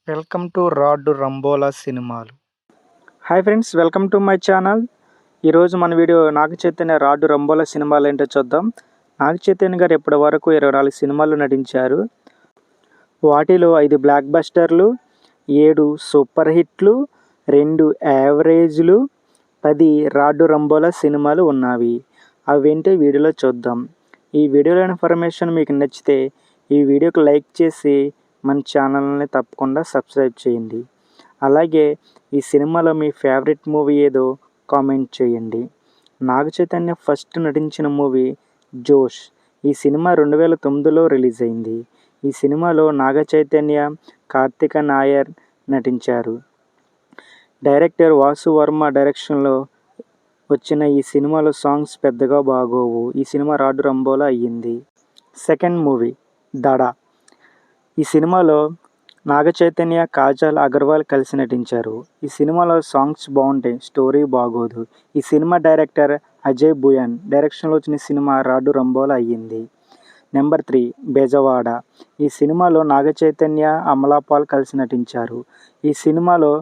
Welcome to rod రంబోలా సినిమాలు. Hi friends, welcome to my channel. ఈరోజు మన వీడియో నాగ చైతన్య రాడ్డు రంబోలా సినిమాలు ఏంటో చూద్దాం. నాగ చైతన్య గారు ఇప్పటి వరకు 24 సినిమాలు నటించారు. వాటిలో 5 బ్లాక్ బస్టర్లు, 7 సూపర్ హిట్లు, 2 యావరేజ్లు, 10 రాడ్డు రంబోలా సినిమాలు ఉన్నవి. అవేంటో వీడియోలో చూద్దాం. ఈ వీడియోలో ఇన్ఫర్మేషన్ మీకు నచ్చితే ఈ వీడియోకి లైక్ చేసి మన ఛానల్ని తప్పకుండా సబ్స్క్రైబ్ చేయండి. అలాగే ఈ సినిమాలో మీ ఫేవరెట్ మూవీ ఏదో కామెంట్ చేయండి. నాగ చైతన్య ఫస్ట్ నటించిన మూవీ జోష్. ఈ సినిమా 2009లో రిలీజ్ అయింది. ఈ సినిమాలో నాగ చైతన్య, కార్తిక నాయర్ నటించారు. డైరెక్టర్ వాసు వర్మ డైరెక్షన్లో వచ్చిన ఈ సినిమాలో సాంగ్స్ పెద్దగా బాగోవు. ఈ సినిమా రాడ్డు రంబోలా అయ్యింది. సెకండ్ మూవీ దడ. ఈ సినిమాలో నాగ చైతన్య, కాజల్ అగర్వాల్ కలిసి నటించారు. ఈ సినిమాలో సాంగ్స్ బాగుంటాయి, స్టోరీ బాగోదు. ఈ సినిమా డైరెక్టర్ అజయ్ బుయన్ డైరెక్షన్లో వచ్చిన సినిమా రాడ్డు రంబోలా అయ్యింది. నెంబర్ 3 బెజవాడ. ఈ సినిమాలో నాగ చైతన్య, అమలాపాల్ కలిసి నటించారు. ఈ సినిమాలో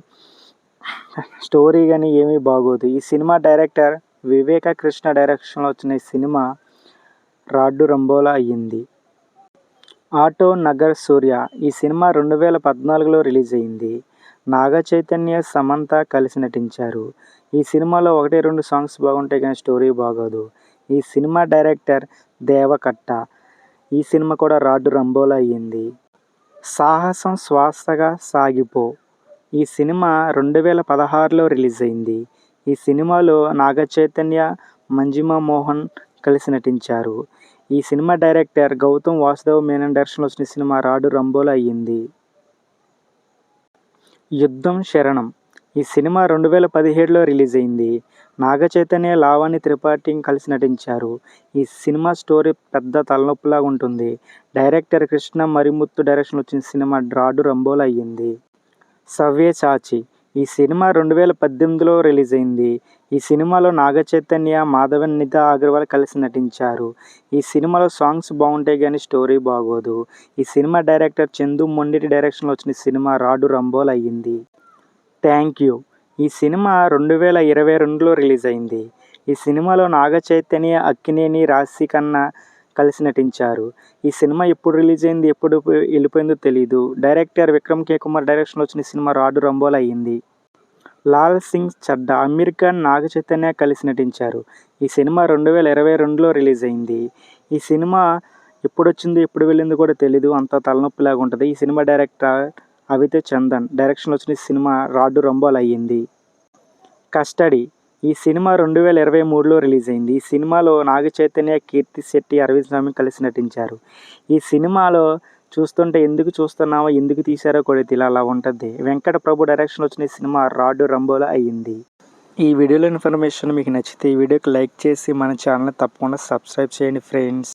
స్టోరీ కానీ ఏమీ బాగోదు. ఈ సినిమా డైరెక్టర్ వివేక కృష్ణ డైరెక్షన్లో వచ్చిన ఈ సినిమా రాడ్డు రంబోలా అయ్యింది. ఆటో నగర్ సూర్య. ఈ సినిమా 2014లో రిలీజ్ అయింది. నాగ చైతన్య, సమంత కలిసి నటించారు. ఈ సినిమాలో 1-2 సాంగ్స్ బాగుంటాయి కానీ స్టోరీ బాగోదు. ఈ సినిమా డైరెక్టర్ దేవకట్ట. ఈ సినిమా కూడా రాడ్డు రంబోలా అయ్యింది. సాహసం శ్వాసగా సాగిపో. ఈ సినిమా 2016లో రిలీజ్ అయింది. ఈ సినిమాలో నాగ చైతన్య, మంజిమా మోహన్ కలిసి నటించారు. ఈ సినిమా డైరెక్టర్ గౌతమ్ వాసుదేవ్ మేనన్ డైరెక్షన్లో వచ్చిన సినిమా రాడ్డు రంబోలా అయ్యింది. యుద్ధం శరణం. ఈ సినిమా 2017లో రిలీజ్ అయింది. నాగ చైతన్య, లావణ్య త్రిపాఠి కలిసి నటించారు. ఈ సినిమా స్టోరీ పెద్ద తలనొప్పిలాగా ఉంటుంది. డైరెక్టర్ కృష్ణ మరిముత్తు డైరెక్షన్లో వచ్చిన సినిమా రాడ్డు రంబోలా అయ్యింది. సవ్యసాచి. ఈ సినిమా 2018లో రిలీజ్ అయింది. ఈ సినిమాలో నాగ చైతన్య, మాధవన్, నిధా అగర్వాల్ కలిసి నటించారు. ఈ సినిమాలో సాంగ్స్ బాగుంటాయి కానీ స్టోరీ బాగోదు. ఈ సినిమా డైరెక్టర్ చందు మొండిటి డైరెక్షన్లో వచ్చిన సినిమా రాడ్డు రంబోలా అయ్యింది. Thank you. ఈ సినిమా 2022లో రిలీజ్ అయింది. ఈ సినిమాలో నాగ చైతన్య, అక్కినేని రాశిఖన్నా కలిసి నటించారు. ఈ సినిమా ఎప్పుడు రిలీజ్ అయింది, ఎప్పుడు వెళ్ళిపోయిందో తెలీదు. డైరెక్టర్ విక్రమ్ కే కుమార్ డైరెక్షన్లో వచ్చిన సినిమా రాడ్డు రంబోలా అయ్యింది. లాల్ సింగ్ చడ్డా. అమీర్ ఖాన్, నాగ చైతన్య కలిసి నటించారు. ఈ సినిమా 2022లో రిలీజ్ అయింది. ఈ సినిమా ఎప్పుడు వచ్చిందో ఎప్పుడు వెళ్ళిందో కూడా తెలీదు, అంత తలనొప్పిలాగా ఉంటుంది. ఈ సినిమా డైరెక్టర్ అవితే చందన్ డైరెక్షన్లో వచ్చిన సినిమా రాడ్డు రంబోలా అయ్యింది. కస్టడీ. ఈ సినిమా 2023లో రిలీజ్ అయింది. ఈ సినిమాలో నాగ చైతన్య, కీర్తి శెట్టి, అరవింద్ స్వామి కలిసి నటించారు. ఈ సినిమాలో చూస్తుంటే ఎందుకు చూస్తున్నామో, ఎందుకు తీశారో కూడా అలా ఉంటుంది. వెంకట ప్రభు డైరెక్షన్లో వచ్చిన సినిమా రాడ్డు రంబోలా అయ్యింది. ఈ వీడియోలో ఇన్ఫర్మేషన్ మీకు నచ్చితే ఈ వీడియోకి లైక్ చేసి మన ఛానల్ని తప్పకుండా సబ్స్క్రైబ్ చేయండి ఫ్రెండ్స్.